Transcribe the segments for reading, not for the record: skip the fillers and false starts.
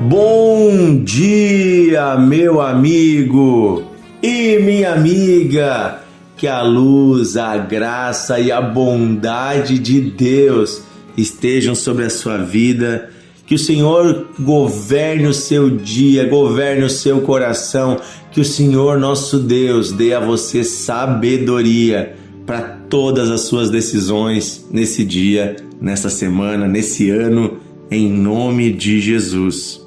Bom dia, meu amigo e minha amiga. Que a luz, a graça e a bondade de Deus estejam sobre a sua vida. Que o Senhor governe o seu dia, governe o seu coração. Que o Senhor, nosso Deus, dê a você sabedoria para todas as suas decisões nesse dia, nessa semana, nesse ano, em nome de Jesus.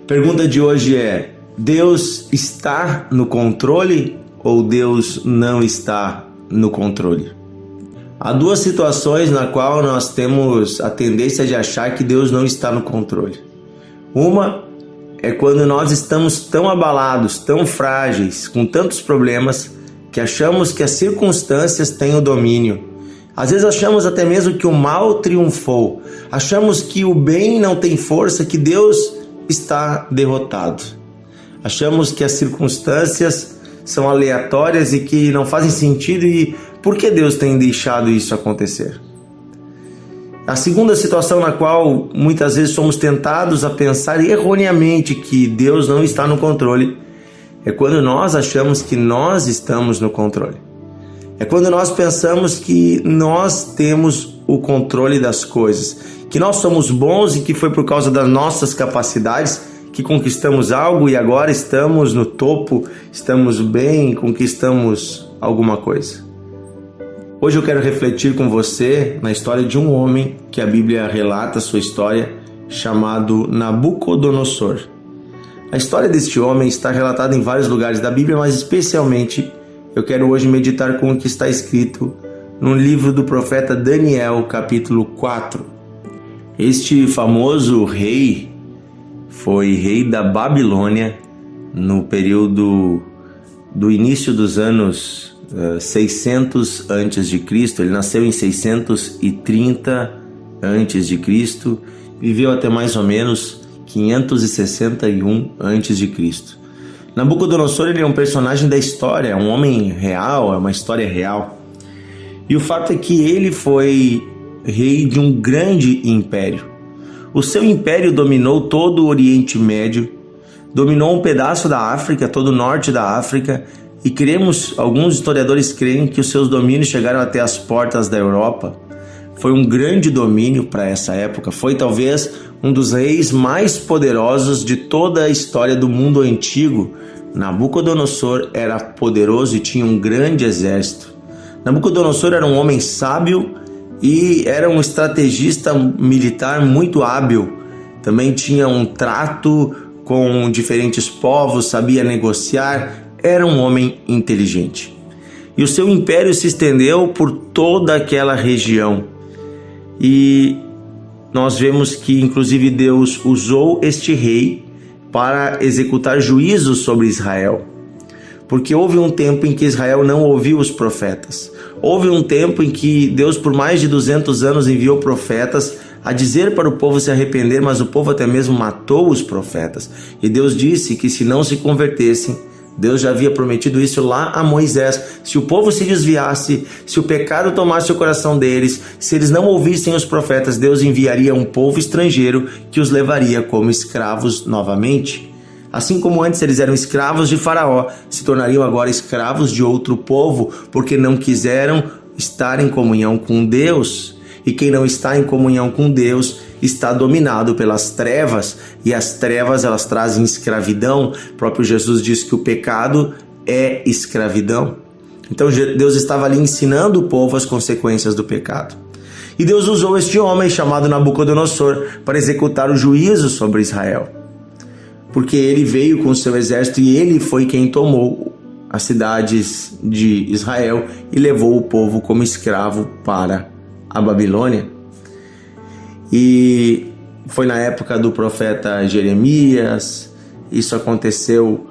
Pergunta de hoje é: Deus está no controle ou Deus não está no controle? Há duas situações na qual nós temos a tendência de achar que Deus não está no controle. Uma é quando nós estamos tão abalados, tão frágeis, com tantos problemas, que achamos que as circunstâncias têm o domínio. Às vezes achamos até mesmo que o mal triunfou. Achamos que o bem não tem força, que Deus está derrotado. Achamos que as circunstâncias são aleatórias e que não fazem sentido. E por que Deus tem deixado isso acontecer? A segunda situação na qual muitas vezes somos tentados a pensar erroneamente que Deus não está no controle é quando nós achamos que nós estamos no controle. É quando nós pensamos que nós temos o controle das coisas, que nós somos bons e que foi por causa das nossas capacidades que conquistamos algo e agora estamos no topo, estamos bem, conquistamos alguma coisa. Hoje eu quero refletir com você na história de um homem que a Bíblia relata a sua história, chamado Nabucodonosor. A história deste homem está relatada em vários lugares da Bíblia, mas especialmente eu quero hoje meditar com o que está escrito no livro do profeta Daniel, capítulo 4. Este famoso rei foi rei da Babilônia no período do início dos anos 600 a.C. Ele nasceu em 630 a.C., viveu até mais ou menos 561 a.C. Nabucodonosor, ele é um personagem da história, é um homem real, é uma história real. E o fato é que ele foi rei de um grande império. O seu império dominou todo o Oriente Médio, dominou um pedaço da África, todo o norte da África, e alguns historiadores creem que os seus domínios chegaram até as portas da Europa. Foi um grande domínio para essa época, foi talvez um dos reis mais poderosos de toda a história do mundo antigo. Nabucodonosor era poderoso e tinha um grande exército. Nabucodonosor era um homem sábio e era um estrategista militar muito hábil. Também tinha um trato com diferentes povos, sabia negociar, era um homem inteligente. E o seu império se estendeu por toda aquela região. E nós vemos que inclusive Deus usou este rei para executar juízos sobre Israel. Porque houve um tempo em que Israel não ouviu os profetas. Houve um tempo em que Deus, por mais de 200 anos, enviou profetas a dizer para o povo se arrepender, mas o povo até mesmo matou os profetas. E Deus disse que se não se convertessem, Deus já havia prometido isso lá a Moisés. Se o povo se desviasse, se o pecado tomasse o coração deles, se eles não ouvissem os profetas, Deus enviaria um povo estrangeiro que os levaria como escravos novamente. Assim como antes eles eram escravos de Faraó, se tornariam agora escravos de outro povo, porque não quiseram estar em comunhão com Deus. E quem não está em comunhão com Deus está dominado pelas trevas, e as trevas elas trazem escravidão. O próprio Jesus disse que o pecado é escravidão. Então Deus estava ali ensinando o povo as consequências do pecado. E Deus usou este homem chamado Nabucodonosor para executar o juízo sobre Israel. Porque ele veio com o seu exército e ele foi quem tomou as cidades de Israel e levou o povo como escravo para a Babilônia. E foi na época do profeta Jeremias. Isso aconteceu,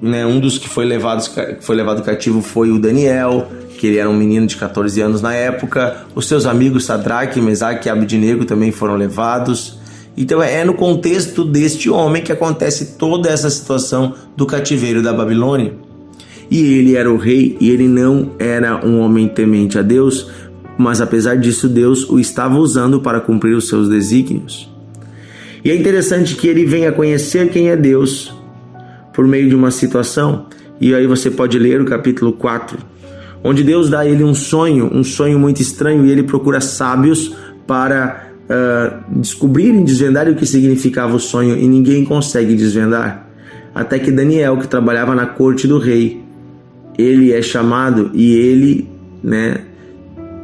né? Um dos que foi levado cativo foi o Daniel, que ele era um menino de 14 anos na época. Os seus amigos Sadraque, Mesaque e Abednego também foram levados. Então é no contexto deste homem que acontece toda essa situação do cativeiro da Babilônia. E ele era o rei, e ele não era um homem temente a Deus, mas apesar disso Deus o estava usando para cumprir os seus desígnios. E é interessante que ele venha conhecer quem é Deus por meio de uma situação. E aí você pode ler o capítulo 4, onde Deus dá a ele um sonho muito estranho, e ele procura sábios para descobrirem, desvendarem o que significava o sonho, e ninguém consegue desvendar. Até que Daniel, que trabalhava na corte do rei, ele é chamado, e ele,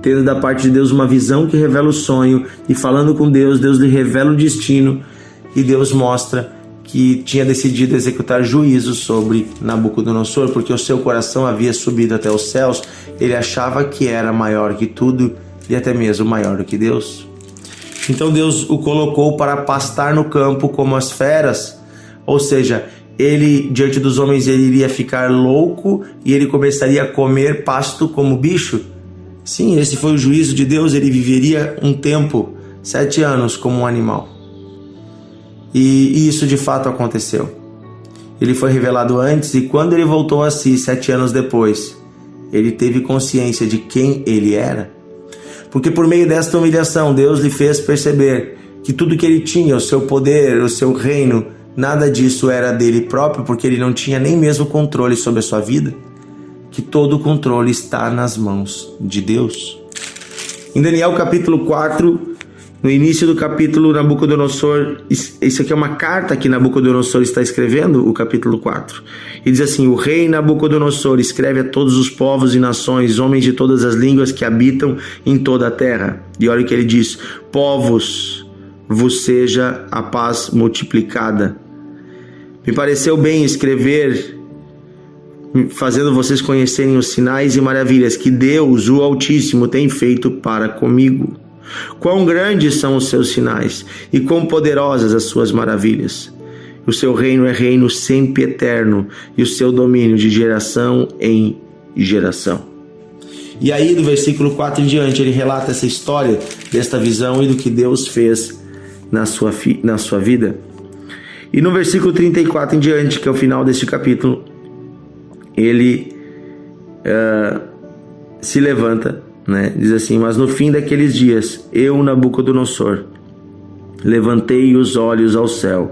tendo da parte de Deus uma visão que revela o sonho, e falando com Deus, Deus lhe revela o destino, e Deus mostra que tinha decidido executar juízo sobre Nabucodonosor, porque o seu coração havia subido até os céus. Ele achava que era maior que tudo, e até mesmo maior do que Deus. Então Deus o colocou para pastar no campo como as feras, ou seja, ele, diante dos homens, ele iria ficar louco e ele começaria a comer pasto como bicho. Sim, esse foi o juízo de Deus. Ele viveria um tempo, 7 anos, como um animal. E isso de fato aconteceu. Ele foi revelado antes, e quando ele voltou a si, 7 anos depois, ele teve consciência de quem ele era. Porque por meio desta humilhação, Deus lhe fez perceber que tudo que ele tinha, o seu poder, o seu reino, nada disso era dele próprio, porque ele não tinha nem mesmo controle sobre a sua vida, que todo o controle está nas mãos de Deus. Em Daniel capítulo 4, no início do capítulo, Nabucodonosor, isso aqui é uma carta que Nabucodonosor está escrevendo, o capítulo 4, e diz assim: o rei Nabucodonosor escreve a todos os povos e nações, homens de todas as línguas que habitam em toda a terra. E olha o que ele diz: povos, vos seja a paz multiplicada. Me pareceu bem escrever, fazendo vocês conhecerem os sinais e maravilhas que Deus, o Altíssimo, tem feito para comigo. Quão grandes são os seus sinais e quão poderosas as suas maravilhas. O seu reino é reino sempre eterno, e o seu domínio de geração em geração. E aí, do versículo 4 em diante, ele relata essa história desta visão e do que Deus fez na sua vida. E no versículo 34 em diante, que é o final deste capítulo, ele se levanta, diz assim: mas no fim daqueles dias, eu, Nabucodonosor, levantei os olhos ao céu,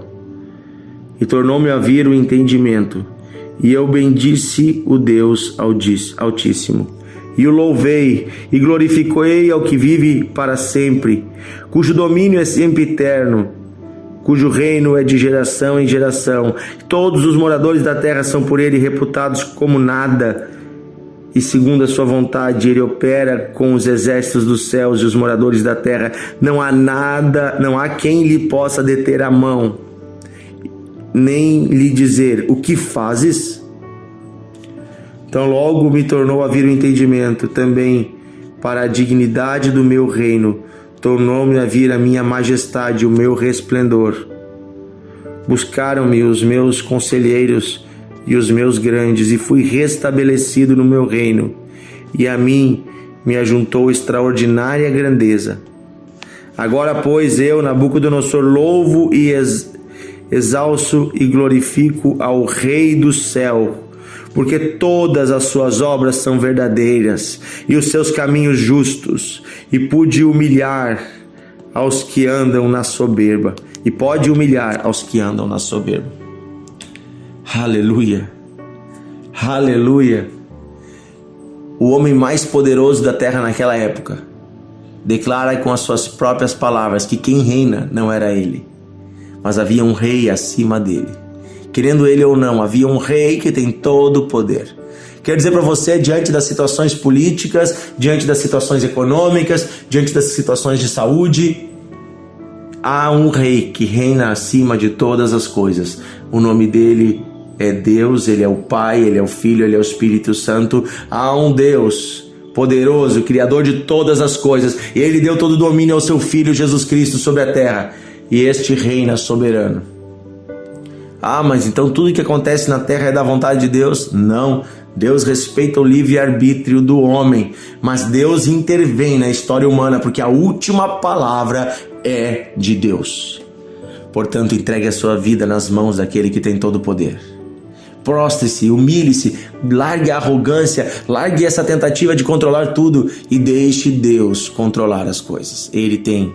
e tornou-me a vir o entendimento, e eu bendisse o Deus Altíssimo, e o louvei, e glorifiquei ao que vive para sempre, cujo domínio é sempre eterno, cujo reino é de geração em geração. Todos os moradores da terra são por ele reputados como nada, e segundo a sua vontade ele opera com os exércitos dos céus e os moradores da terra. Não há quem lhe possa deter a mão, nem lhe dizer: o que fazes? Então logo me tornou a vir o entendimento também para a dignidade do meu reino, tornou-me a vir a minha majestade, o meu resplendor. Buscaram-me os meus conselheiros e os meus grandes, e fui restabelecido no meu reino, e a mim me ajuntou extraordinária grandeza. Agora, pois, eu, Nabucodonosor, louvo e exalço e glorifico ao Rei do céu, porque todas as suas obras são verdadeiras e os seus caminhos justos, e pude humilhar aos que andam na soberba, e pode humilhar aos que andam na soberba. Aleluia, aleluia. O homem mais poderoso da terra naquela época declara com as suas próprias palavras que quem reina não era ele, mas havia um rei acima dele. Querendo ele ou não, havia um rei que tem todo o poder. Quero dizer para você, diante das situações políticas, diante das situações econômicas, diante das situações de saúde, há um rei que reina acima de todas as coisas. O nome dele é Deus, ele é o Pai, ele é o Filho, ele é o Espírito Santo. Há um Deus poderoso, Criador de todas as coisas, e ele deu todo o domínio ao seu Filho Jesus Cristo sobre a terra, e este reina soberano. Ah, mas então tudo que acontece na terra é da vontade de Deus? Não, Deus respeita o livre-arbítrio do homem, mas Deus intervém na história humana, porque a última palavra é de Deus. Portanto, entregue a sua vida nas mãos daquele que tem todo o poder. Prostre-se, humilhe-se, largue a arrogância, largue essa tentativa de controlar tudo e deixe Deus controlar as coisas. Ele tem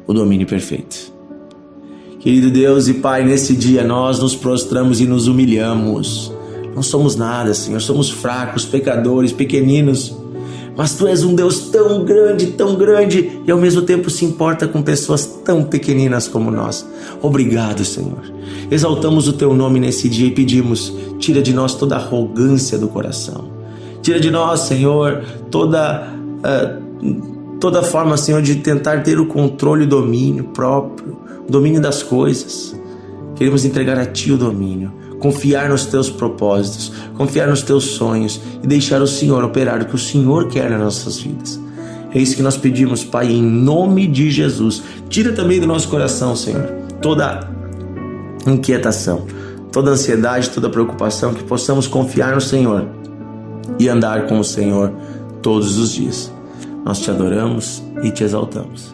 o domínio perfeito. Querido Deus e Pai, nesse dia nós nos prostramos e nos humilhamos. Não somos nada, Senhor, somos fracos, pecadores, pequeninos. Mas Tu és um Deus tão grande e ao mesmo tempo se importa com pessoas tão pequeninas como nós. Obrigado, Senhor. Exaltamos o Teu nome nesse dia e pedimos, tira de nós toda arrogância do coração. Tira de nós, Senhor, toda forma, Senhor, de tentar ter o controle e o domínio próprio, o domínio das coisas. Queremos entregar a Ti o domínio, confiar nos Teus propósitos, confiar nos Teus sonhos e deixar o Senhor operar o que o Senhor quer nas nossas vidas. É isso que nós pedimos, Pai, em nome de Jesus. Tira também do nosso coração, Senhor, toda inquietação, toda ansiedade, toda preocupação, que possamos confiar no Senhor e andar com o Senhor todos os dias. Nós Te adoramos e Te exaltamos.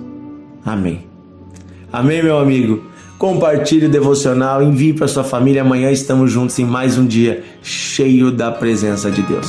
Amém. Amém, meu amigo. Compartilhe o devocional, envie para sua família. Amanhã estamos juntos em mais um dia cheio da presença de Deus.